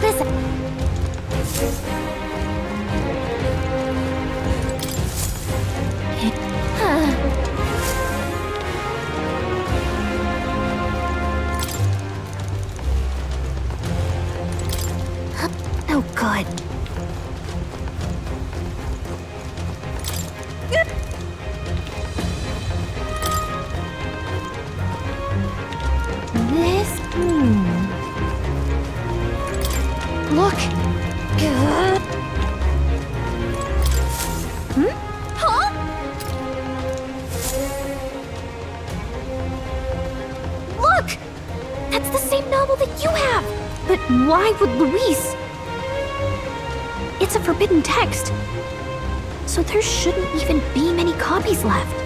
Listen. Oh, God. This... Look. Huh? Look! That's the same novel that you have! But why would Luis? It's a forbidden text. So there shouldn't even be many copies left.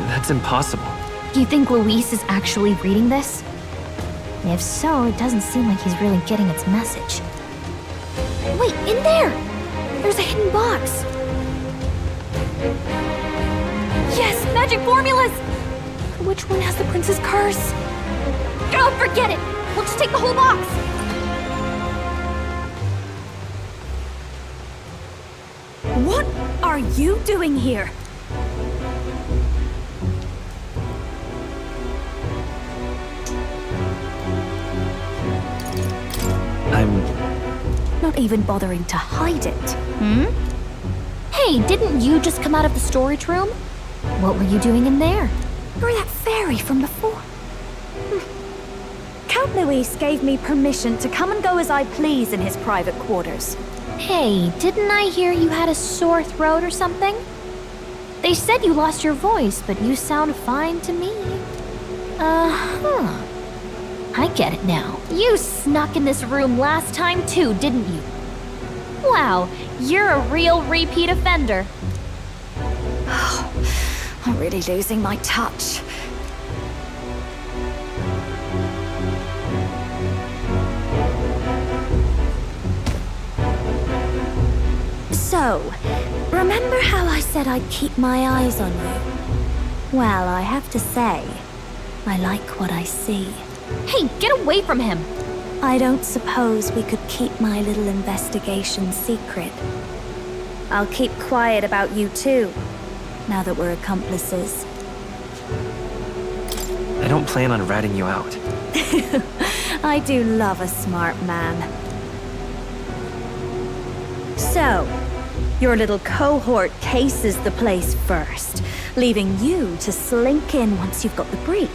That's impossible. Do you think Luis is actually reading this? If so, it doesn't seem like he's really getting its message. Wait, in there! There's a hidden box. Yes, magic formulas! Which one has the prince's curse? Oh, forget it! We'll just take the whole box! What are you doing here? Not even bothering to hide it. Hey, didn't you just come out of the storage room? What were you doing in there? You're that fairy from before. Count Luis gave me permission to come and go as I please in his private quarters. Hey, didn't I hear you had a sore throat or something? They said you lost your voice, but you sound fine to me. I get it now. You snuck in this room last time too, didn't you? Wow, you're a real repeat offender. I'm really losing my touch. So, remember how I said I'd keep my eyes on you? Well, I have to say, I like what I see. Hey, get away from him! I don't suppose we could keep my little investigation secret. I'll keep quiet about you too, now that we're accomplices. I don't plan on ratting you out. I do love a smart man. So, your little cohort cases the place first, leaving you to slink in once you've got the brief.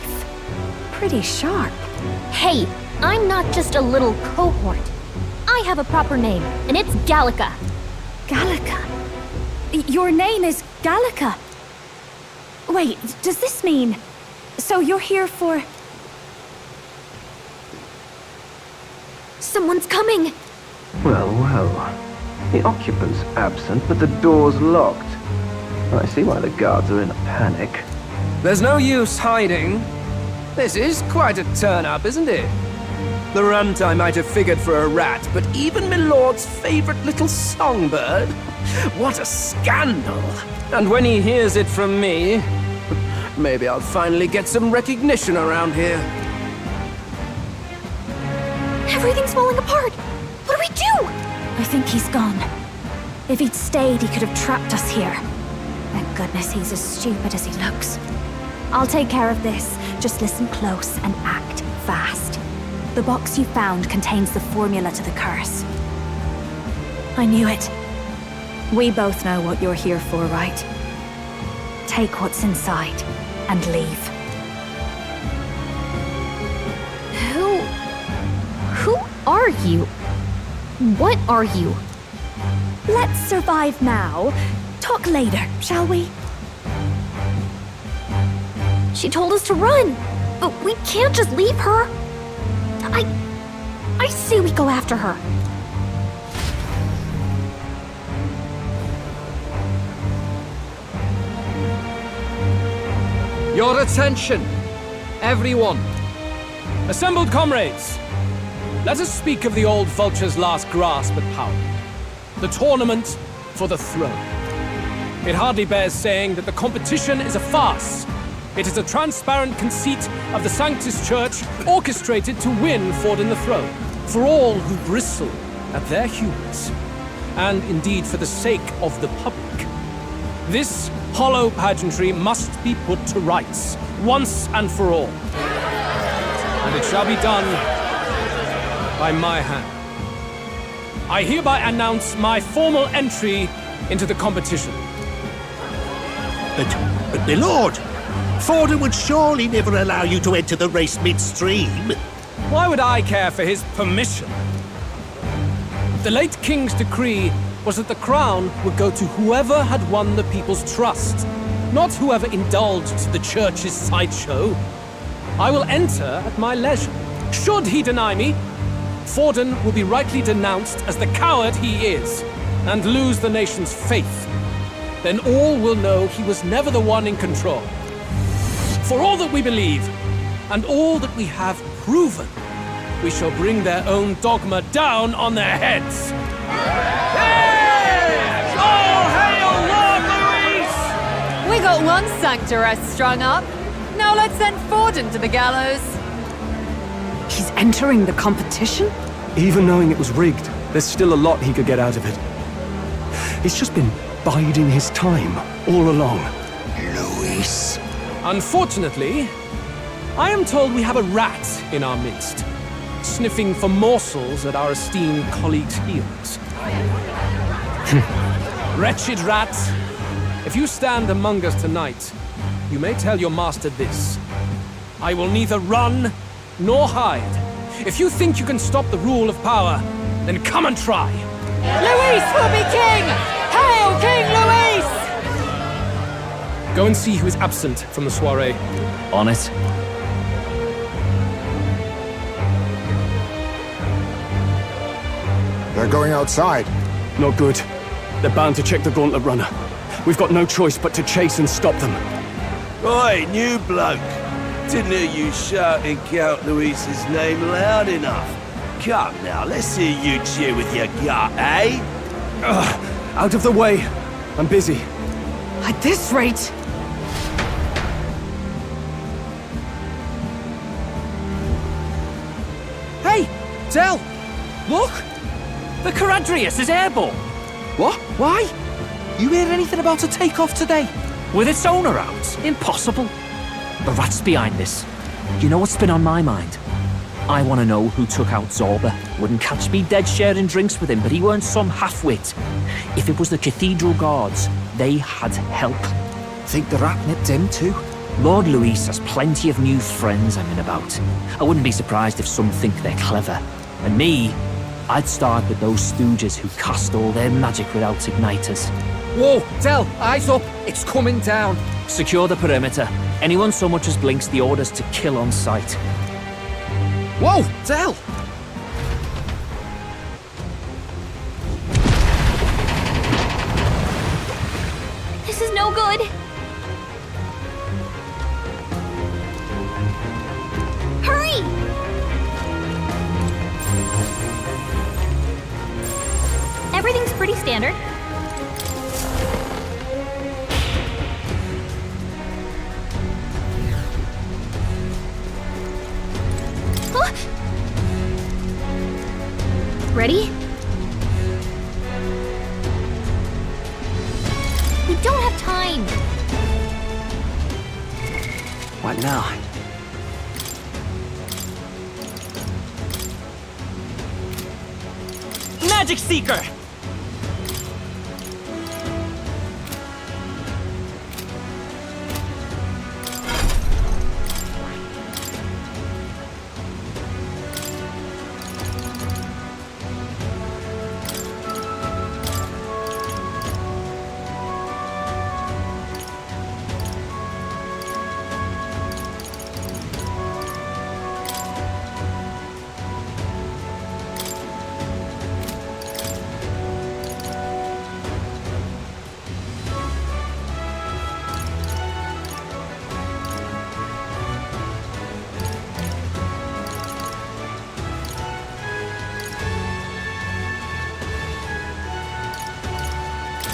Pretty sharp. Hey, I'm not just a little cohort. I have a proper name, and it's Gallica. Gallica? Your name is Gallica? Wait, does this mean... So you're here for... Someone's coming! Well, well. The occupant's absent, but the door's locked. I see why the guards are in a panic. There's no use hiding. This is quite a turn-up, isn't it? The runt I might have figured for a rat, but even Milord's favorite little songbird? What a scandal! And when he hears it from me, maybe I'll finally get some recognition around here. Everything's falling apart! What do we do? I think he's gone. If he'd stayed, he could have trapped us here. Thank goodness he's as stupid as he looks. I'll take care of this. Just listen close and act fast. The box you found contains the formula to the curse. I knew it. We both know what you're here for, right? Take what's inside and leave. Who are you? What are you? Let's survive now. Talk later, shall we? She told us to run, but we can't just leave her. I say we go after her. Your attention, everyone. Assembled comrades, let us speak of the old vulture's last grasp at power. The tournament for the throne. It hardly bears saying that the competition is a farce. It is a transparent conceit of the Sanctus Church orchestrated to win Forden the throne. For all who bristle at their hubris, and indeed for the sake of the public, this hollow pageantry must be put to rights, once and for all. And it shall be done by my hand. I hereby announce my formal entry into the competition. But my lord, Forden would surely never allow you to enter the race midstream. Why would I care for his permission? The late king's decree was that the crown would go to whoever had won the people's trust, not whoever indulged the church's sideshow. I will enter at my leisure. Should he deny me, Forden will be rightly denounced as the coward he is, and lose the nation's faith. Then all will know he was never the one in control. For all that we believe, and all that we have proven, we shall bring their own dogma down on their heads. Hey! All hail Lord Luis! We got one sanctoress strung up. Now let's send Forden to the gallows. He's entering the competition? Even knowing it was rigged, there's still a lot he could get out of it. He's just been biding his time all along. Luis. Unfortunately, I am told we have a rat in our midst, sniffing for morsels at our esteemed colleagues' heels. Wretched rat, if you stand among us tonight, you may tell your master this. I will neither run nor hide. If you think you can stop the rule of power, then come and try. Luis will be king! Hail King Luis! Go and see who is absent from the soiree. On it. They're going outside. Not good. They're bound to check the gauntlet runner. We've got no choice but to chase and stop them. Oi, new bloke. Didn't hear you shouting Count Luis's name loud enough. Come now, let's hear you cheer with your gut, eh? Out of the way. I'm busy. At this rate... Hey, Del! Look! The Caradrius is airborne! What? Why? You hear anything about a takeoff today? With its owner out? Impossible. The rat's behind this. You know what's been on my mind? I want to know who took out Zorba. Wouldn't catch me dead sharing drinks with him, but he weren't some half-wit. If it was the Cathedral Guards, they had help. Think the rat nipped him too? Lord Luis has plenty of new friends I'm in about. I wouldn't be surprised if some think they're clever. And me, I'd start with those stooges who cast all their magic without igniters. Whoa, Del, eyes up. It's coming down. Secure the perimeter. Anyone so much as blinks, the orders to kill on sight. Whoa, Del! This is no good. Hurry! Everything's pretty standard. Huh? Ready? We don't have time. What now? Magic Seeker!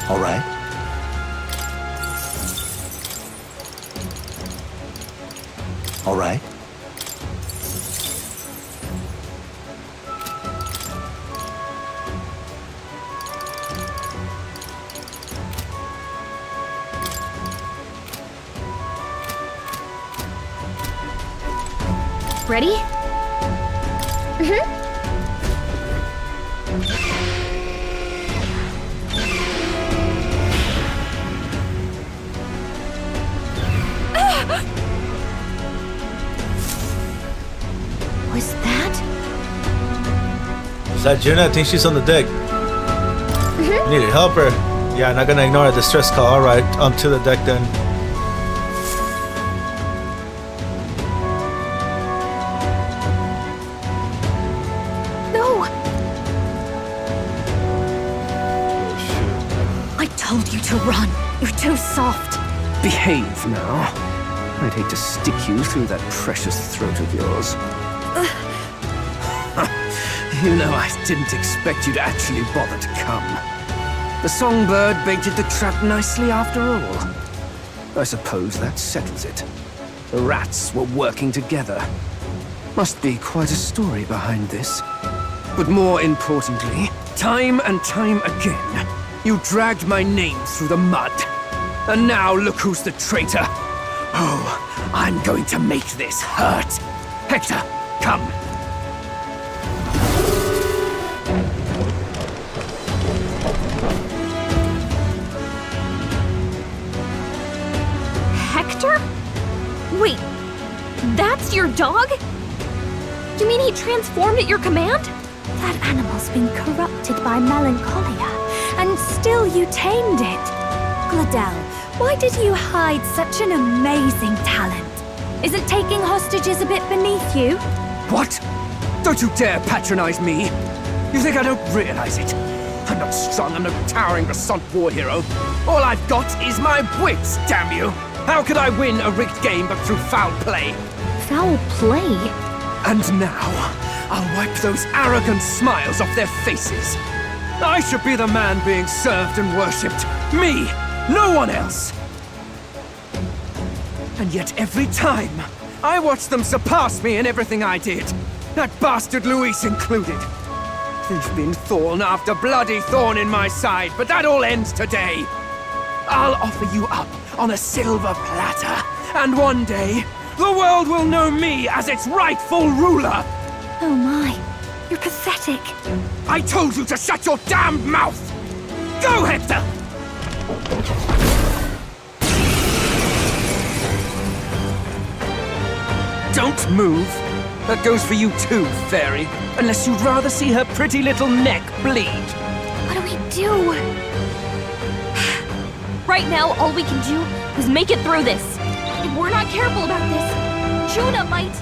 All right. All right. Ready? Was that? Is that Juna? I think she's on the deck. You need to help her. Yeah, not gonna ignore a distress call. Alright, to the deck then. No! I told you to run. You're too soft. Behave now. I'd hate to stick you through that precious throat of yours. You know, I didn't expect you to actually bother to come. The songbird baited the trap nicely after all. I suppose that settles it. The rats were working together. Must be quite a story behind this. But more importantly, time and time again, you dragged my name through the mud. And now look who's the traitor. Oh, I'm going to make this hurt. Hector, come. Hector? Wait, that's your dog? You mean he transformed at your command? That animal's been corrupted by melancholia, and still you tamed it. Gladel, why did you hide such an amazing talent? Isn't taking hostages a bit beneath you? What? Don't you dare patronize me! You think I don't realize it? I'm not strong, I'm no towering Basant war hero. All I've got is my wits, damn you! How could I win a rigged game but through foul play? Foul play? And now, I'll wipe those arrogant smiles off their faces. I should be the man being served and worshipped. Me! No one else! And yet every time, I watch them surpass me in everything I did. That bastard Luis included. They've been thorn after bloody thorn in my side, but that all ends today. I'll offer you up on a silver platter, and one day, the world will know me as its rightful ruler! Oh my, you're pathetic. I told you to shut your damned mouth! Go, Hector! Don't move. That goes for you too, fairy. Unless you'd rather see her pretty little neck bleed. What do we do? Right now, all we can do is make it through this. If we're not careful about this, Juna might...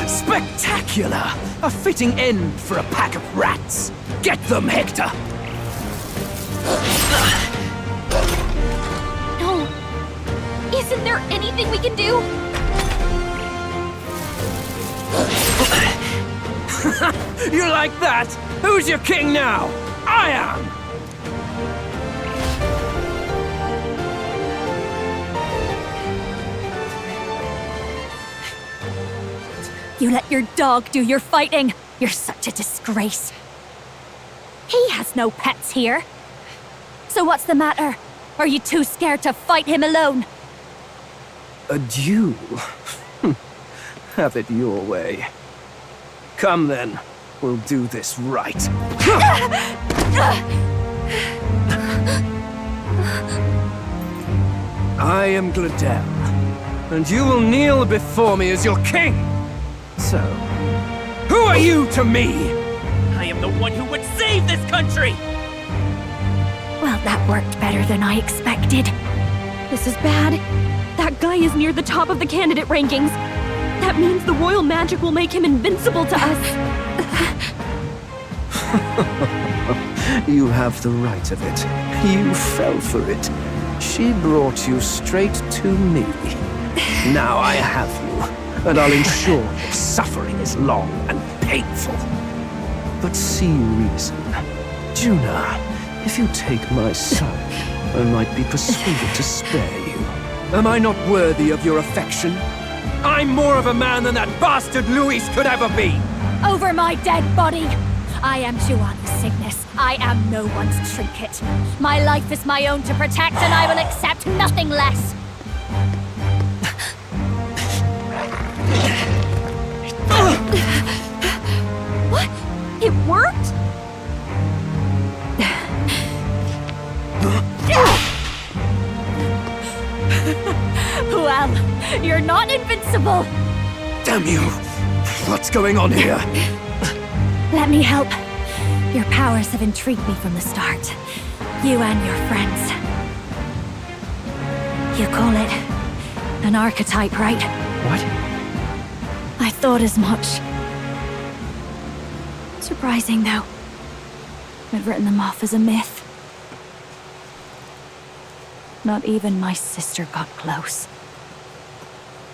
Spectacular! A fitting end for a pack of rats. Get them, Hector! No. Isn't there anything we can do? You like that? Who's your king now? I am! You let your dog do your fighting. You're such a disgrace. He has no pets here. So what's the matter? Are you too scared to fight him alone? A duel? Have it your way. Come then, we'll do this right. I am Gladel, and you will kneel before me as your king. So, who are you to me? I am the one who would save this country! Well, that worked better than I expected. This is bad. That guy is near the top of the candidate rankings. That means the royal magic will make him invincible to us. You have the right of it. You fell for it. She brought you straight to me. Now I have you, and I'll ensure your suffering is long and painful. But see reason. Juna, if you take my son, I might be persuaded to spare you. Am I not worthy of your affection? I'm more of a man than that bastard Luis could ever be! Over my dead body! I am Juana's Cygnus. I am no one's trinket. My life is my own to protect, and I will accept nothing less. What? It worked? Well, you're not invincible. Damn you! What's going on here? Let me help. Your powers have intrigued me from the start. You and your friends. You call it an archetype, right? What? I thought as much. Surprising, though. I've written them off as a myth. Not even my sister got close.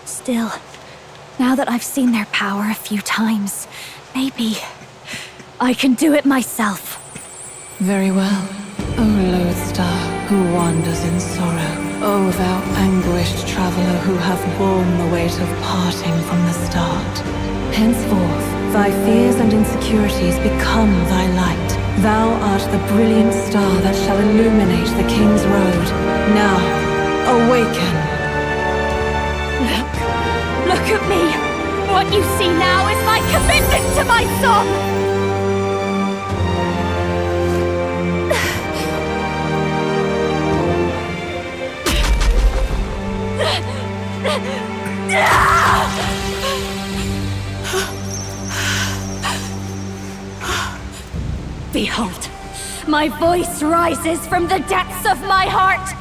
Still, now that I've seen their power a few times, maybe I can do it myself. Very well. O lodestar, who wanders in sorrow. O thou anguished traveler who hath borne the weight of parting from the start. Henceforth, thy fears and insecurities become thy light. Thou art the brilliant star that shall illuminate the King's Road. Now, awaken. Look at me! What you see now is my commitment to my song! Behold, my voice rises from the depths of my heart!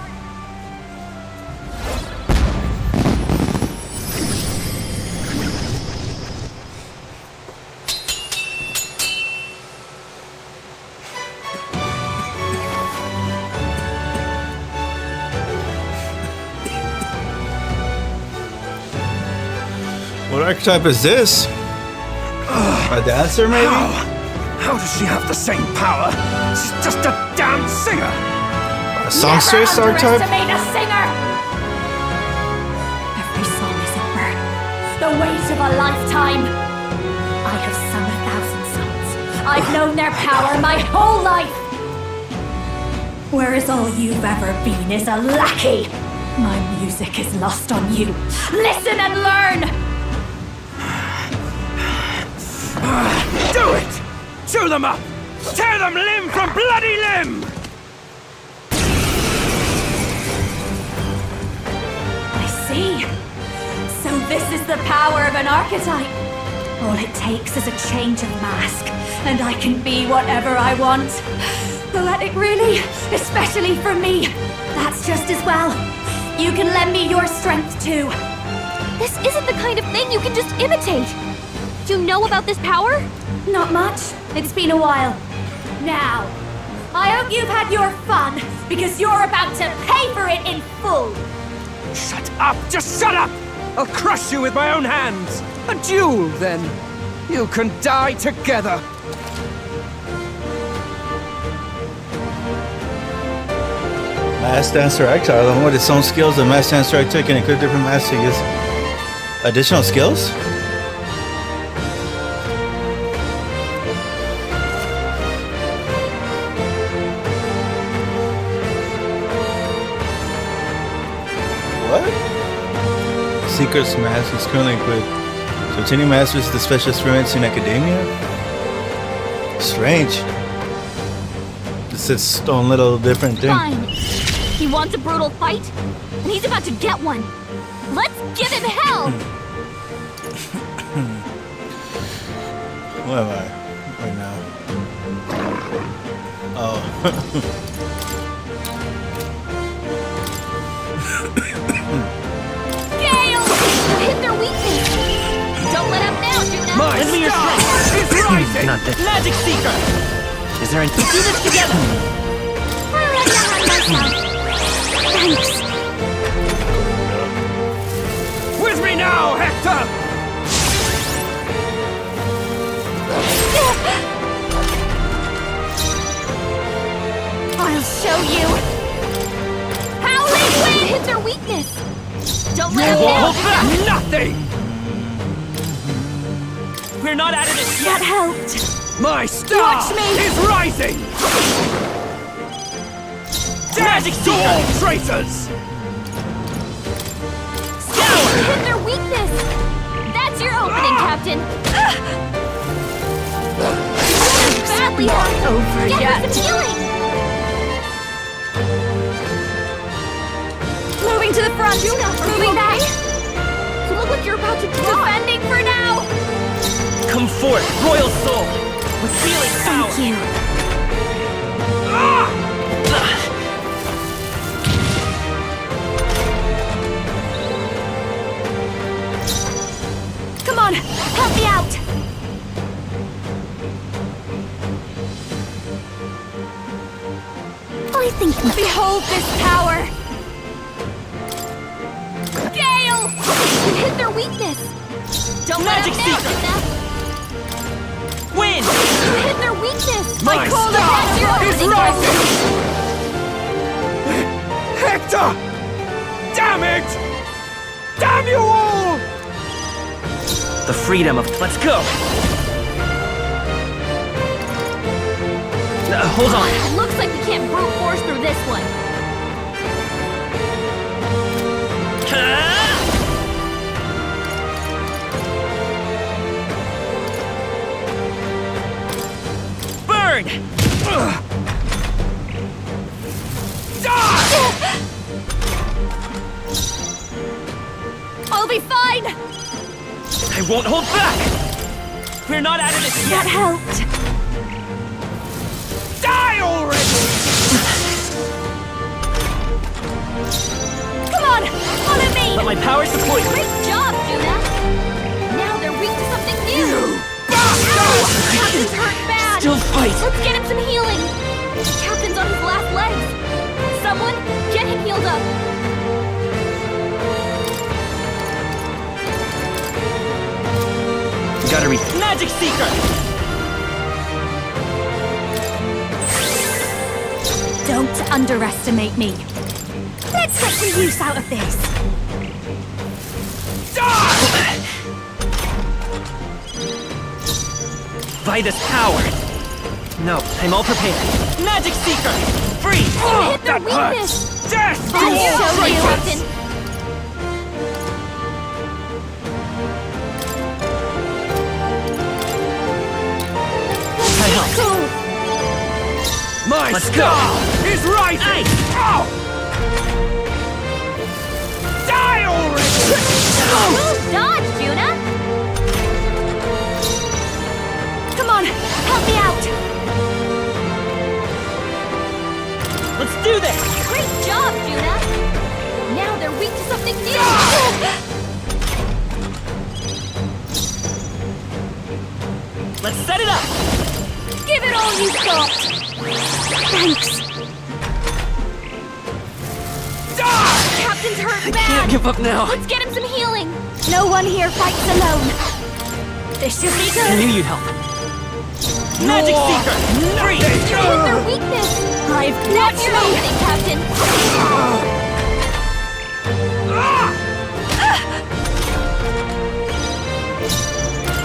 What archetype is this? A dancer, maybe? How does she have the same power? She's just a damn singer! A songstress archetype? Underestimate a singer! Every song is a burden, the weight of a lifetime. I have sung 1,000 songs. I've known their power my whole life. Whereas all you've ever been is a lackey. My music is lost on you. Listen and learn! Do it! Chew them up! Tear them limb from bloody limb! I see. So this is the power of an archetype. All it takes is a change of mask, and I can be whatever I want. Poetic, really? Especially for me. That's just as well. You can lend me your strength, too. This isn't the kind of thing you can just imitate. You know about this power? Not much. It's been a while. Now, I hope you've had your fun, because you're about to pay for it in full. Shut up! Just shut up! I'll crush you with my own hands! A duel, then. You can die together. Mass dancer archetype. Along with its own skills, the mass dancer archetype can equip different masks to use additional skills? Secret's mask is currently equipped. So obtaining masters the special experiments in academia? Strange. It's its own little different thing. Fine. He wants a brutal fight, and he's about to get one. Let's give him hell! Where am I right now? Oh. Hit their weakness! Don't let up now, Juno! My star is rising! Not this. Magic Seeker! Is there an... Let's do this together! I'll let you have myself. Thanks. With me now, Hector! I'll show you! Howling Wind! Hit their weakness! Don't let him down! Nothing! We're not out of this yet! That helped! My star Watch me. is rising! Magic Death to all traitors! Hit their weakness! That's your opening, Captain! Badly Not over Get yet. her some healing! Moving to the front! Moving back! You look like you're about to drop! Defending for now! Come forth, royal soul, with healing power! Thank you. Come on, help me out! I think we behold this power! Gale! You hit their weakness! Don't Magic let them down, Seeker. Juna! Win! You hit their weakness! My call star that's your is opening, rising! Hector! Damn it! Damn you all! The freedom of... Let's go! Hold on. Looks like we can't brute force through this one. Burn! I'll be fine! I won't hold back! We're not out of this yet! That helped! Die already! Come on! Follow me! Let my power support you! Great job, Juna! Now they're weak to something new! Captain's hurt bad! Still fight! Let's get him some healing! Captain's on his last legs! Someone, get him healed up! Gotta read Magic Seeker! Don't underestimate me. Let's get some use out of this. By this power! No, I'm all prepared. Magic Seeker! Free! You hit their that weakness! hurts! Death to That's all so you, traitors! Captain! I help. Cool! My Let's star go. is rising! Ow! Die already! Good dodge, Juna! Come on, help me out. Let's do this! Great job, Juna! Now they're weak to something new! Let's set it up! Give it all you've got. Thanks. Captain's hurt bad! Can't give up now. Let's get him some healing! No one here fights alone. This should be I good. knew you'd help. Magic Seeker! Free! You hit their weakness! I've That's got your you. opening, Captain!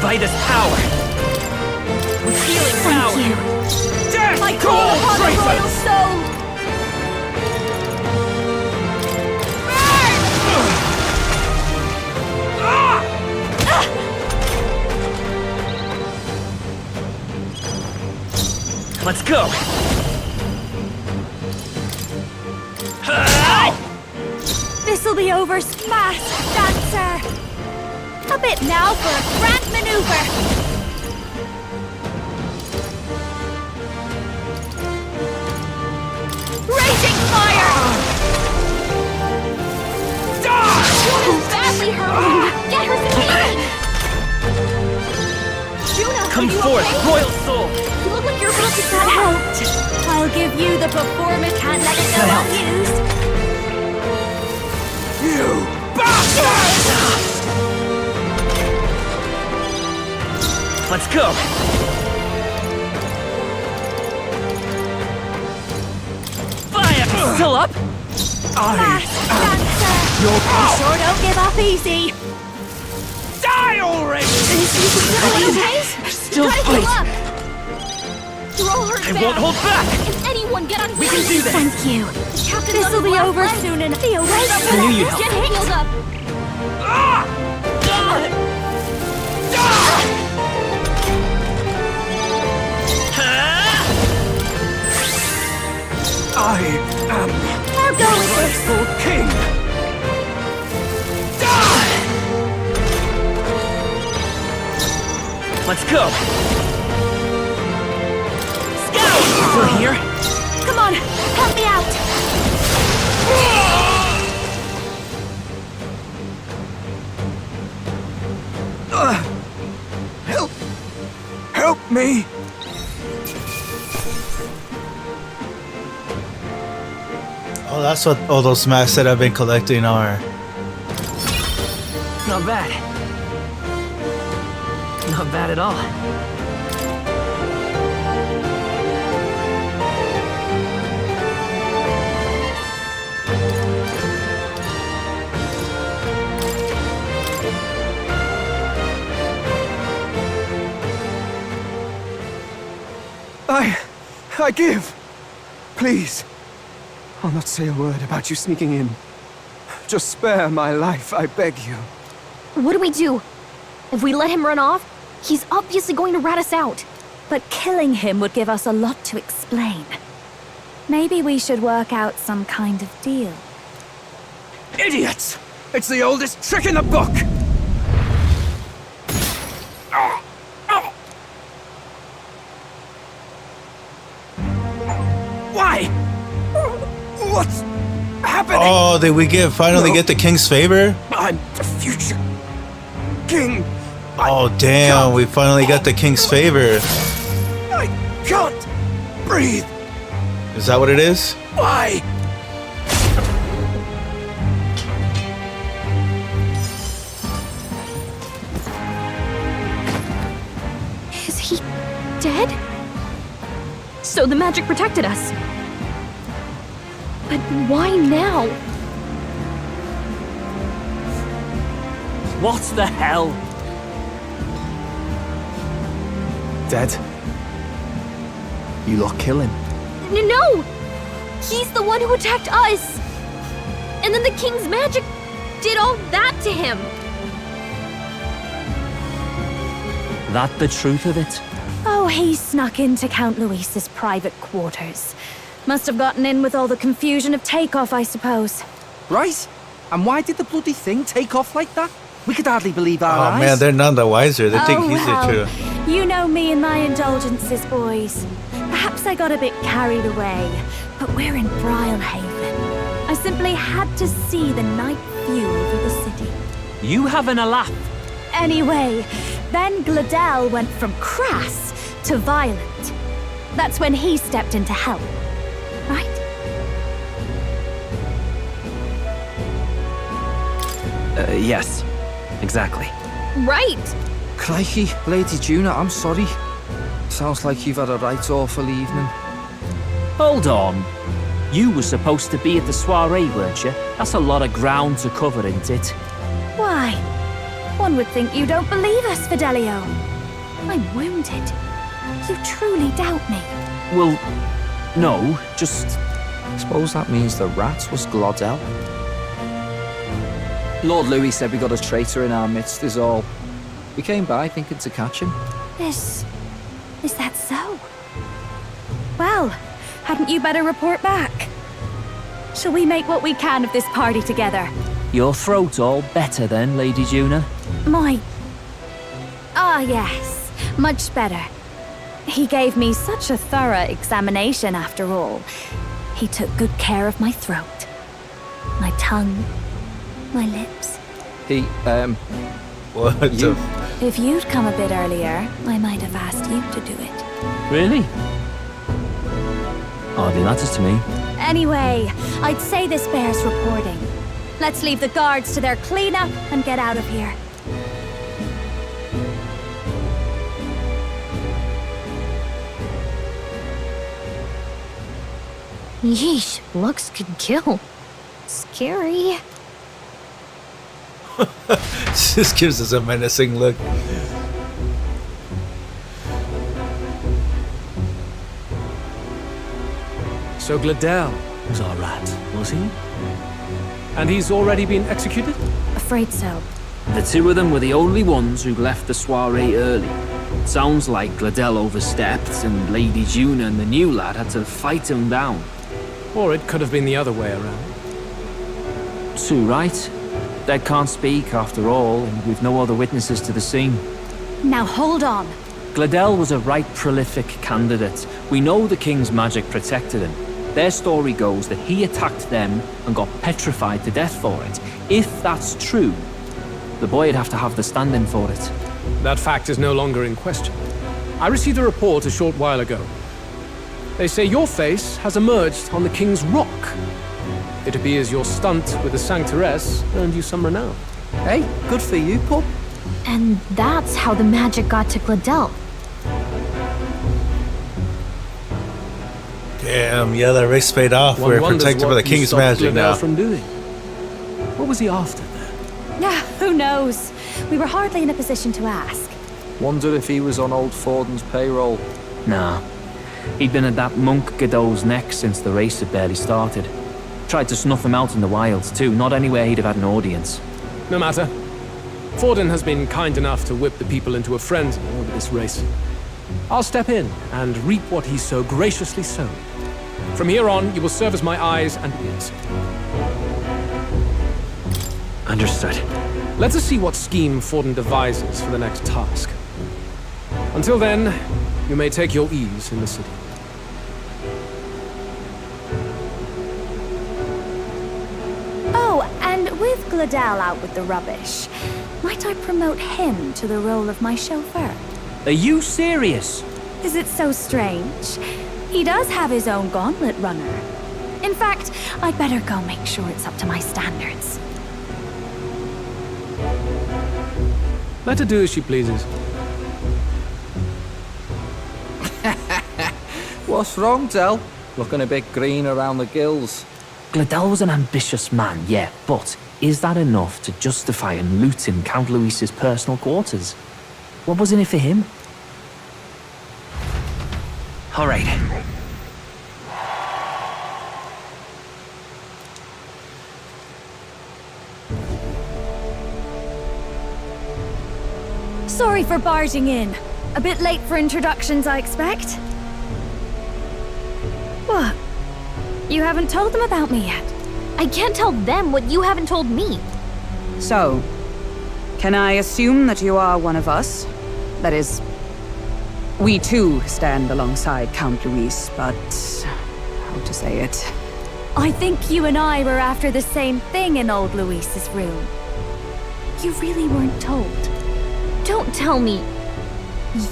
By this power! With healing power! Thank you. Death I to call all upon the royal traitors! soul. Let's go! This'll be over fast, dancer. A bit now for a grand maneuver. Raging fire! Juna's badly hurt! Get her some healing! Juna, Come are you forth, okay? royal soul! You look like you're about to That drop! helped. I'll give you the performance. Can't let it go That unused. You bastard! Let's go! Fire! Still up? Fast, dancer. sir. You sure don't give up easy. Die already! Still Try to fight. heal up. You're all hurt I bad. won't hold back. Can anyone get on We can do this. Thank you. This'll be over soon enough. Be away I knew you'd help. Get healed up. I am Now go with this. rightful king. Let's go. Scout! Still here? Come on, help me out. Help me. Oh, that's what all those masks that I've been collecting are. Not bad. Not bad at all. I give. Please. I'll not say a word about you sneaking in. Just spare my life, I beg you. What do we do? If we let him run off, he's obviously going to rat us out. But killing him would give us a lot to explain. Maybe we should work out some kind of deal. Idiots! It's the oldest trick in the book! Why? What's happening? Oh, did we finally get the king's favor? I'm the future king. Oh, damn, we finally got the king's favor. I can't breathe. Is that what it is? Why? Is he dead? So the magic protected us. But why now? What the hell? Dead? You lot kill him. No! He's the one who attacked us! And then the king's magic did all that to him! That the truth of it? Oh, he snuck into Count Luis's private quarters. Must have gotten in with all the confusion of takeoff, I suppose. Right? And why did the bloody thing take off like that? We could hardly believe our Oh eyes. man, they're none the wiser. They think he's well, the truth. You know me and my indulgences, boys. Perhaps I got a bit carried away, but we're in Brilehaven. I simply had to see the night view over the city. You having a laugh? Anyway, then Gladel went from crass to violent. That's when he stepped in to help, right? Yes, exactly. Right! Crikey, Lady Juna, I'm sorry. Sounds like you've had a right awful evening. Hold on. You were supposed to be at the soiree, weren't you? That's a lot of ground to cover, isn't it? Why? One would think you don't believe us, Fidelio. I'm wounded. You truly doubt me. Well, no, just... Suppose that means the rat was Glodell. Lord Louis said we got a traitor in our midst is all. We came by thinking to catch him. Is that so? Well, hadn't you better report back? Shall we make what we can of this party together? Your throat all better then, Lady Juna? Yes, much better. He gave me such a thorough examination after all. He took good care of my throat, my tongue, my lips. What the... If you'd come a bit earlier, I might have asked you to do it. Really? Hardly matters to me. Anyway, I'd say this bears reporting. Let's leave the guards to their cleanup and get out of here. Yeesh, looks could kill. Scary. Just gives us a menacing look. So Gladel was our rat, was he? And he's already been executed? Afraid so. The two of them were the only ones who left the soiree early. Sounds like Gladel overstepped, and Lady Juna and the new lad had to fight him down. Or it could have been the other way around. Too right. Dead can't speak, after all, and we've no other witnesses to the scene. Now hold on. Gladel was a right prolific candidate. We know the king's magic protected him. Their story goes that he attacked them and got petrified to death for it. If that's true, the boy'd have to have the stand-in for it. That fact is no longer in question. I received a report a short while ago. They say your face has emerged on the King's Rock. It appears your stunt with the Sanctoress earned you some renown. Hey, good for you, pup. And that's how the magic got to Gladel. Damn, yeah, that race paid off. We're protected by the king's magic now. From doing? What was he after then? Yeah, who knows? We were hardly in a position to ask. Wonder if he was on old Forden's payroll. Nah. He'd been at that monk Godot's neck since the race had barely started. Tried to snuff him out in the wilds too, not anywhere he'd have had an audience. No matter. Forden has been kind enough to whip the people into a frenzy over this race. I'll step in and reap what he so graciously sowed. From here on, you will serve as my eyes and ears. Understood. Let us see what scheme Forden devises for the next task. Until then, you may take your ease in the city. Oh, and with Gladel out with the rubbish, might I promote him to the role of my chauffeur? Are you serious? Is it so strange? He does have his own gauntlet runner. In fact, I'd better go make sure it's up to my standards. Let her do as she pleases. What's wrong, Del? Looking a bit green around the gills. Gladel was an ambitious man, yeah, but is that enough to justify him looting Count Luis's personal quarters? What was in it for him? All right. Sorry for barging in. A bit late for introductions, I expect. What? You haven't told them about me yet? I can't tell them what you haven't told me. So, can I assume that you are one of us? That is, we too stand alongside Count Luis, but how to say it? I think you and I were after the same thing in old Luis's room. You really weren't told. Don't tell me.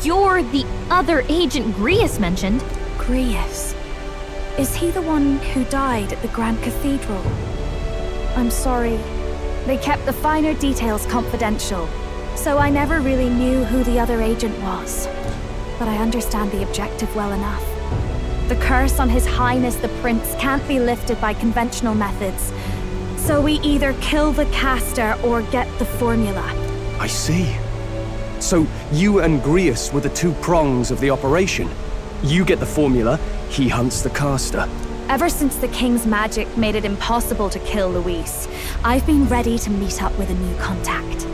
You're the other agent Grius mentioned. Grius? Is he the one who died at the Grand Cathedral? I'm sorry. They kept the finer details confidential, so I never really knew who the other agent was. But I understand the objective well enough. The curse on His Highness the Prince can't be lifted by conventional methods. So we either kill the caster or get the formula. I see. So you and Grius were the two prongs of the operation. You get the formula, he hunts the caster. Ever since the King's magic made it impossible to kill Luis, I've been ready to meet up with a new contact.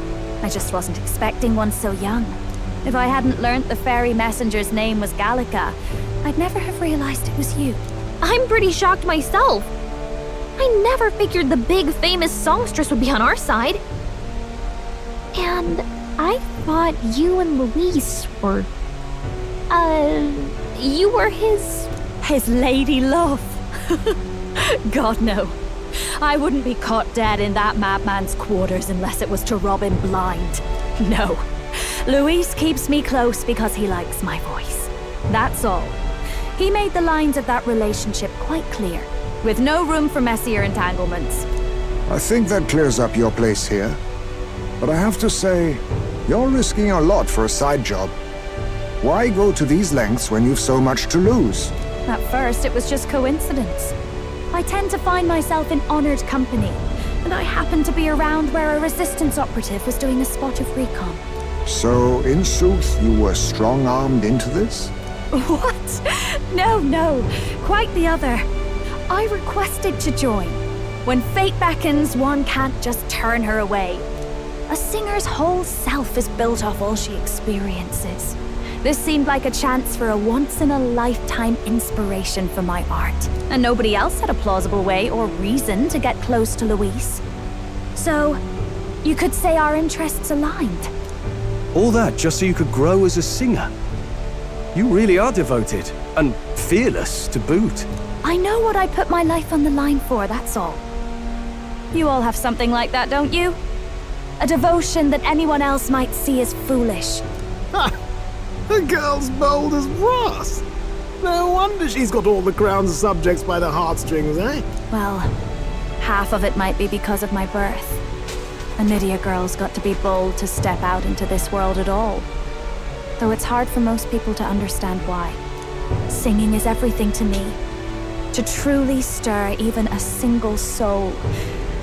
I just wasn't expecting one so young. If I hadn't learnt the fairy messenger's name was Gallica, I'd never have realized it was you. I'm pretty shocked myself. I never figured the big famous songstress would be on our side. And I thought you and Luis were... you were his... His lady love. God, no. I wouldn't be caught dead in that madman's quarters unless it was to rob him blind. No. Luis keeps me close because he likes my voice. That's all. He made the lines of that relationship quite clear, with no room for messier entanglements. I think that clears up your place here. But I have to say, you're risking a lot for a side job. Why go to these lengths when you've so much to lose? At first, it was just coincidence. I tend to find myself in honored company, and I happened to be around where a resistance operative was doing a spot of recon. So, in sooth, you were strong-armed into this? What? No, quite the other. I requested to join. When fate beckons, one can't just turn her away. A singer's whole self is built off all she experiences. This seemed like a chance for a once-in-a-lifetime inspiration for my art. And nobody else had a plausible way or reason to get close to Luis. So, you could say our interests aligned. All that just so you could grow as a singer? You really are devoted, and fearless to boot. I know what I put my life on the line for, that's all. You all have something like that, don't you? A devotion that anyone else might see as foolish. Ha! The girl's bold as brass. No wonder she's got all the crown's subjects by the heartstrings, eh? Well, half of it might be because of my birth. A Nydia girl's got to be bold to step out into this world at all. Though it's hard for most people to understand why. Singing is everything to me. To truly stir even a single soul,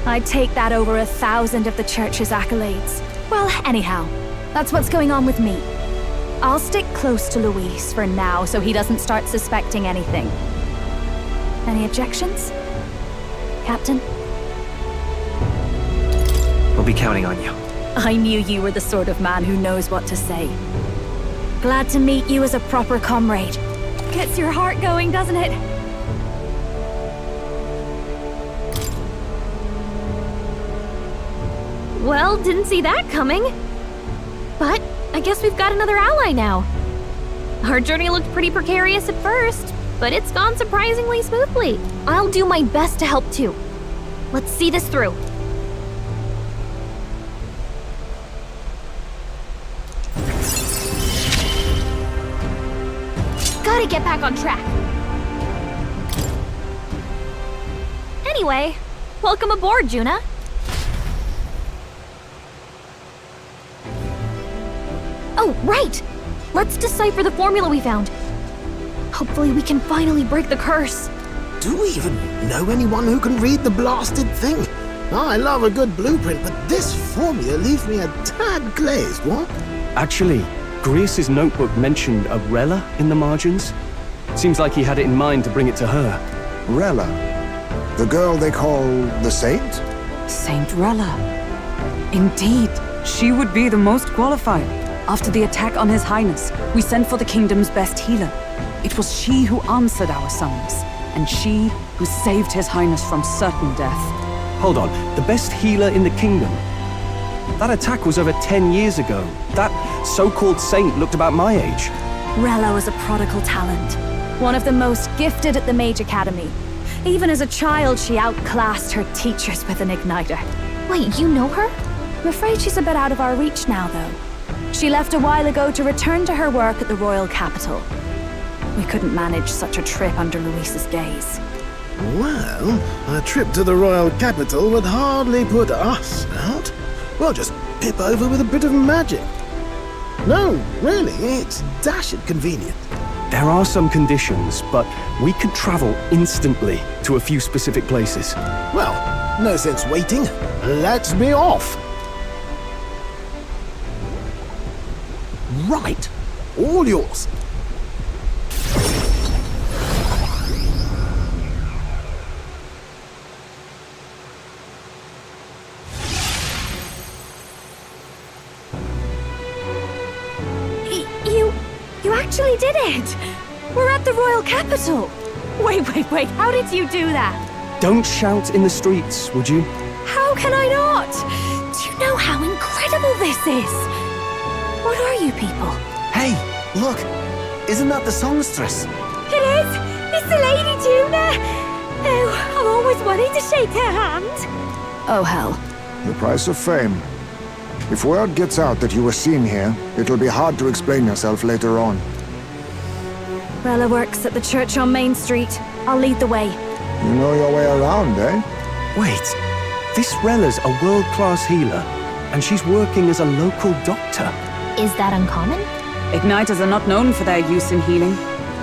I'd take that over 1,000 of the church's accolades. Well, anyhow, that's what's going on with me. I'll stick close to Luis for now so he doesn't start suspecting anything. Any objections? Captain? We'll be counting on you. I knew you were the sort of man who knows what to say. Glad to meet you as a proper comrade. Gets your heart going, doesn't it? Well, didn't see that coming. But I guess we've got another ally now. Our journey looked pretty precarious at first, but it's gone surprisingly smoothly. I'll do my best to help too. Let's see this through. Gotta get back on track. Anyway, welcome aboard, Juna. Oh, right! Let's decipher the formula we found. Hopefully we can finally break the curse. Do we even know anyone who can read the blasted thing? I love a good blueprint, but this formula leaves me a tad glazed, what? Actually, Grease's notebook mentioned a Rella in the margins. Seems like he had it in mind to bring it to her. Rella? The girl they call the Saint? Saint Rella. Indeed, she would be the most qualified. After the attack on His Highness, we sent for the kingdom's best healer. It was she who answered our summons, and she who saved His Highness from certain death. Hold on, the best healer in the kingdom? That attack was over 10 years ago. That so-called saint looked about my age. Rella was a prodigal talent. One of the most gifted at the Mage Academy. Even as a child, she outclassed her teachers with an igniter. Wait, you know her? I'm afraid she's a bit out of our reach now, though. She left a while ago to return to her work at the royal capital. We couldn't manage such a trip under Luis's gaze. Well, a trip to the royal capital would hardly put us out. We'll just pip over with a bit of magic. No, really, it's dashed convenient. There are some conditions, but we could travel instantly to a few specific places. Well, no sense waiting. Let's be off. Right. All yours. You actually did it! We're at the royal capital! Wait, how did you do that? Don't shout in the streets, would you? How can I not? Do you know how incredible this is? What are you people? Hey, look! Isn't that the songstress? It is! It's the Lady Juna! Oh, I've always wanted to shake her hand! Oh, hell. The price of fame. If word gets out that you were seen here, it'll be hard to explain yourself later on. Rella works at the church on Main Street. I'll lead the way. You know your way around, eh? Wait, this Rella's a world-class healer, and she's working as a local doctor. Is that uncommon? Igniters are not known for their use in healing.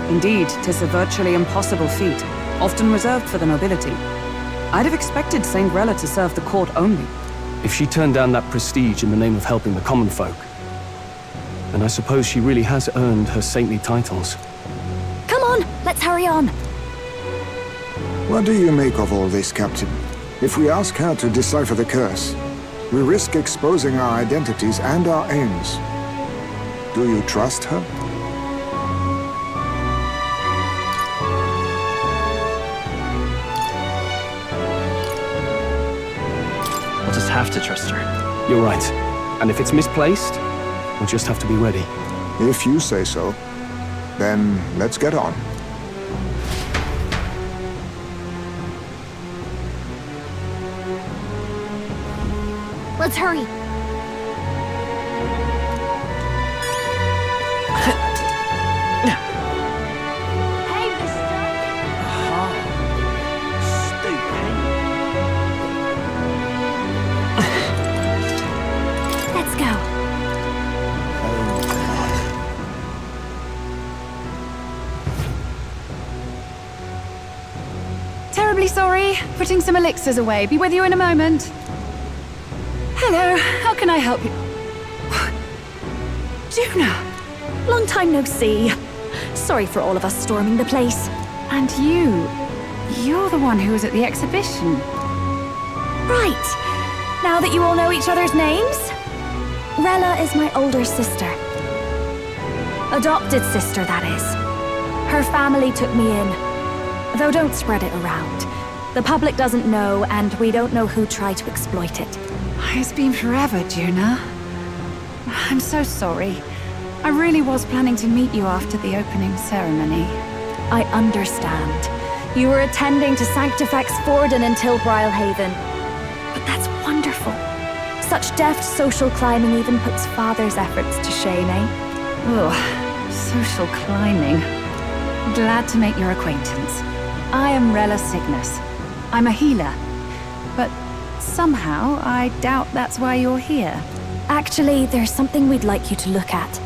Indeed, 'tis a virtually impossible feat, often reserved for the nobility. I'd have expected Saint Rella to serve the court only. If she turned down that prestige in the name of helping the common folk, then I suppose she really has earned her saintly titles. Come on, let's hurry on. What do you make of all this, Captain? If we ask her to decipher the curse, we risk exposing our identities and our aims. Do you trust her? We'll just have to trust her. You're right. And if it's misplaced, we'll just have to be ready. If you say so, then let's get on. Let's hurry. Hey, mister. Let's go. Terribly sorry. Putting some elixirs away. Be with you in a moment. Hello. How can I help you? Juna! Long time no see. Sorry for all of us storming the place. And you're the one who was at the exhibition. Right. Now that you all know each other's names, Rella is my older sister. Adopted sister, that is. Her family took me in. Though don't spread it around. The public doesn't know, and we don't know who tried to exploit it. It's been forever, Juna. I'm so sorry. I really was planning to meet you after the opening ceremony. I understand. You were attending to Sanctifex Forden until Brylehaven. But that's wonderful. Such deft social climbing even puts Father's efforts to shame, eh? Oh, social climbing. Glad to make your acquaintance. I am Rella Cygnus. I'm a healer. But somehow, I doubt that's why you're here. Actually, there's something we'd like you to look at.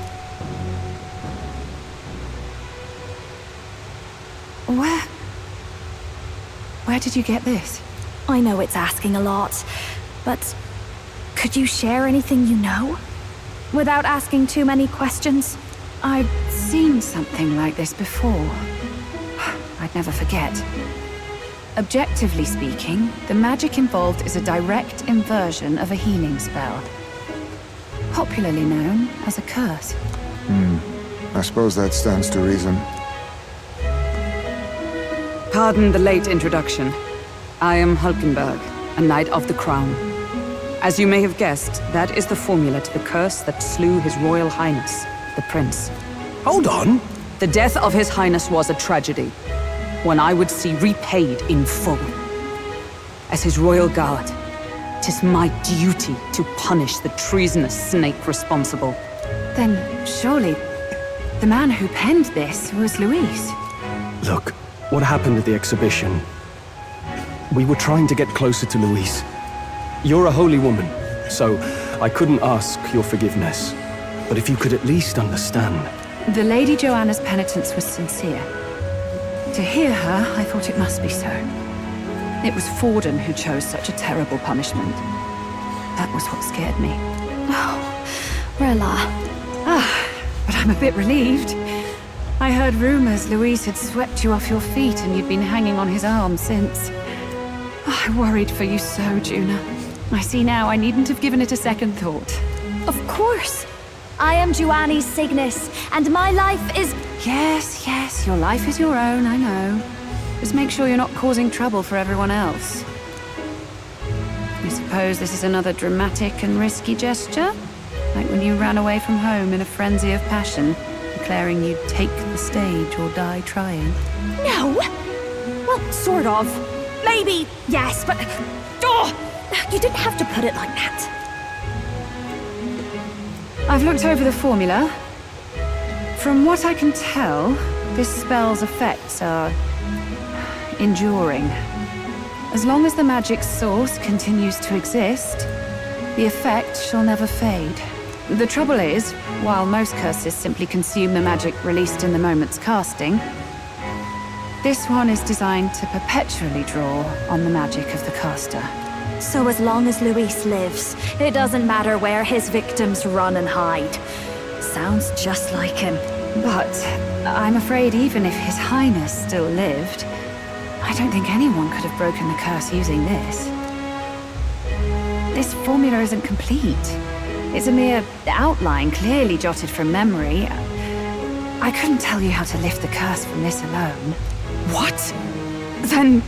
Where did you get this? I know it's asking a lot, but could you share anything you know? Without asking too many questions? I've seen something like this before. I'd never forget. Objectively speaking, the magic involved is a direct inversion of a healing spell. Popularly known as a curse. I suppose that stands to reason. Pardon the late introduction. I am Hulkenberg, a Knight of the Crown. As you may have guessed, that is the formula to the curse that slew His Royal Highness, the Prince. Hold on! The death of His Highness was a tragedy, one I would see repaid in full. As His Royal Guard, 'tis my duty to punish the treasonous snake responsible. Then, surely, the man who penned this was Luis. Look, what happened at the exhibition? We were trying to get closer to Louise. You're a holy woman, so I couldn't ask your forgiveness. But if you could at least understand. The Lady Joanna's penitence was sincere. To hear her, I thought it must be so. It was Forden who chose such a terrible punishment. That was what scared me. Oh, Rella. But I'm a bit relieved. I heard rumors Luis had swept you off your feet and you'd been hanging on his arm since. I worried for you so, Juna. I see now I needn't have given it a second thought. Of course. I am Juani Cygnus, and my life is... Yes, your life is your own, I know. Just make sure you're not causing trouble for everyone else. I suppose this is another dramatic and risky gesture? Like when you ran away from home in a frenzy of passion, declaring you'd take the stage or die trying. No! Well, sort of. Maybe, yes, but... Oh! You didn't have to put it like that. I've looked over the formula. From what I can tell, this spell's effects are enduring. As long as the magic's source continues to exist, the effect shall never fade. The trouble is, while most curses simply consume the magic released in the moment's casting, This one is designed to perpetually draw on the magic of the caster. So as long as Luis lives, it doesn't matter where his victims run and hide. Sounds just like him. But I'm afraid even if His Highness still lived, I don't think anyone could have broken the curse using this. This formula isn't complete. It's a mere outline, clearly jotted from memory. I couldn't tell you how to lift the curse from this alone. What? Then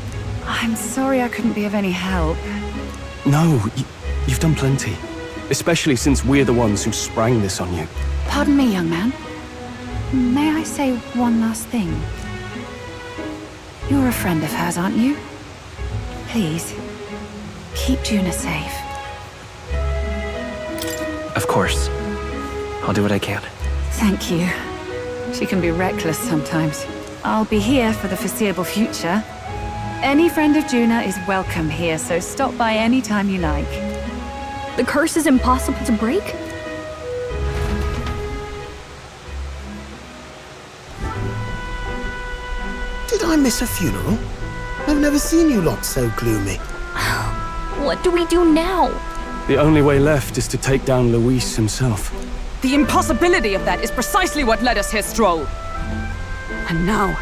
I'm sorry I couldn't be of any help. No, you've done plenty. Especially since we're the ones who sprang this on you. Pardon me, young man. May I say one last thing? You're a friend of hers, aren't you? Please, keep Juna safe. Of course. I'll do what I can. Thank you. She can be reckless sometimes. I'll be here for the foreseeable future. Any friend of Juna is welcome here, so stop by any time you like. The curse is impossible to break? Did I miss a funeral? I've never seen you lot so gloomy. What do we do now? The only way left is to take down Luis himself. The impossibility of that is precisely what led us here, Stroll. And now,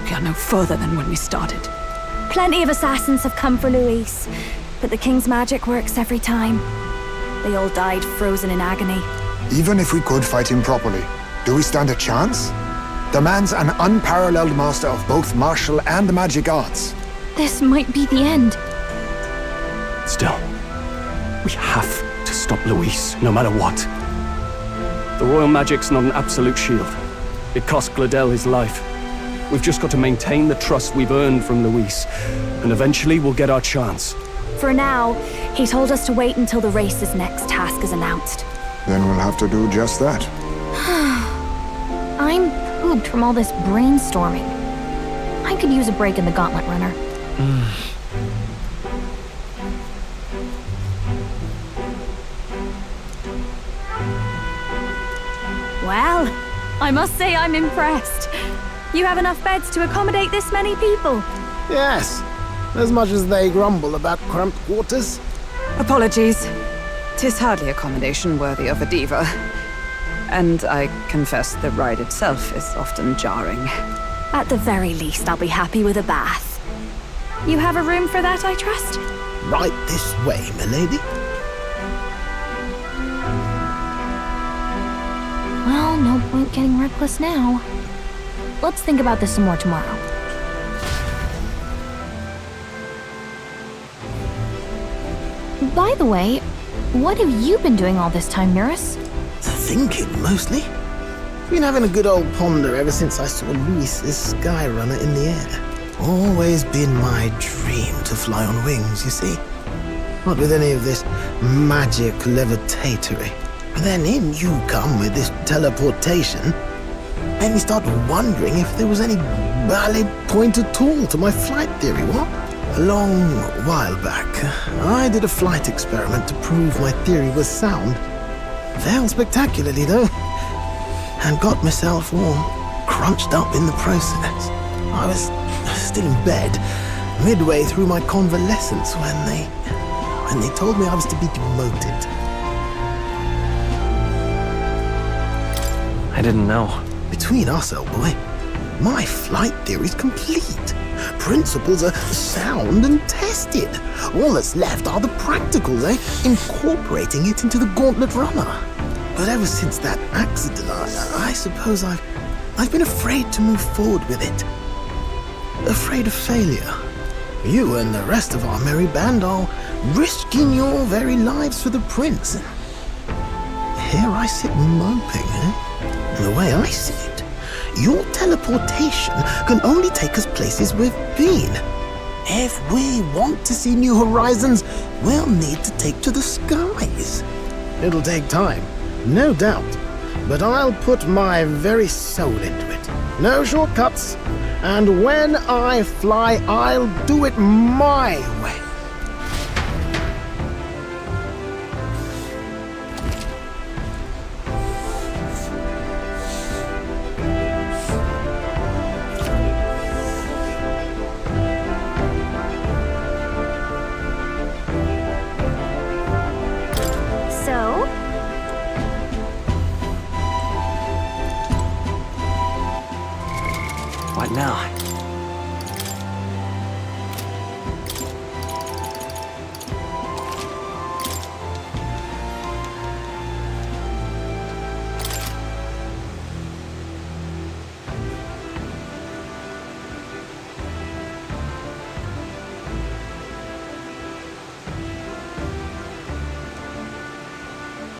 we are no further than when we started. Plenty of assassins have come for Luis, but the king's magic works every time. They all died frozen in agony. Even if we could fight him properly, do we stand a chance? The man's an unparalleled master of both martial and magic arts. This might be the end. Still, we have to stop Luis, no matter what. The royal magic's not an absolute shield. It cost Gladel his life. We've just got to maintain the trust we've earned from Luis, and eventually we'll get our chance. For now, he told us to wait until the race's next task is announced. Then we'll have to do just that. I'm pooped from all this brainstorming. I could use a break in the Gauntlet Runner. Well, I must say I'm impressed. You have enough beds to accommodate this many people. Yes, as much as they grumble about cramped quarters. Apologies. 'Tis hardly accommodation worthy of a diva. And I confess the ride itself is often jarring. At the very least, I'll be happy with a bath. You have a room for that, I trust? Right this way, milady. Well, no point getting reckless now. Let's think about this some more tomorrow. By the way, what have you been doing all this time, Eurus? Thinking, mostly. Been having a good old ponder ever since I saw Luis's Skyrunner in the air. Always been my dream to fly on wings, you see. Not with any of this magic levitatory. But then in you come with this teleportation. Made me start wondering if there was any valid point at all to my flight theory, what? A long while back, I did a flight experiment to prove my theory was sound. Failed spectacularly, though, and got myself all crunched up in the process. I was still in bed, midway through my convalescence, when they told me I was to be demoted. I didn't know. Between us, old boy, my flight theory's complete. Principles are sound and tested. All that's left are the practicals, incorporating it into the Gauntlet Runner. But ever since that accident, I suppose I've been afraid to move forward with it. Afraid of failure. You and the rest of our merry band are risking your very lives for the prince. Here I sit moping, The way I see it, your teleportation can only take us places we've been. If we want to see new horizons, we'll need to take to the skies. It'll take time, no doubt, but I'll put my very soul into it. No shortcuts, and when I fly, I'll do it my way.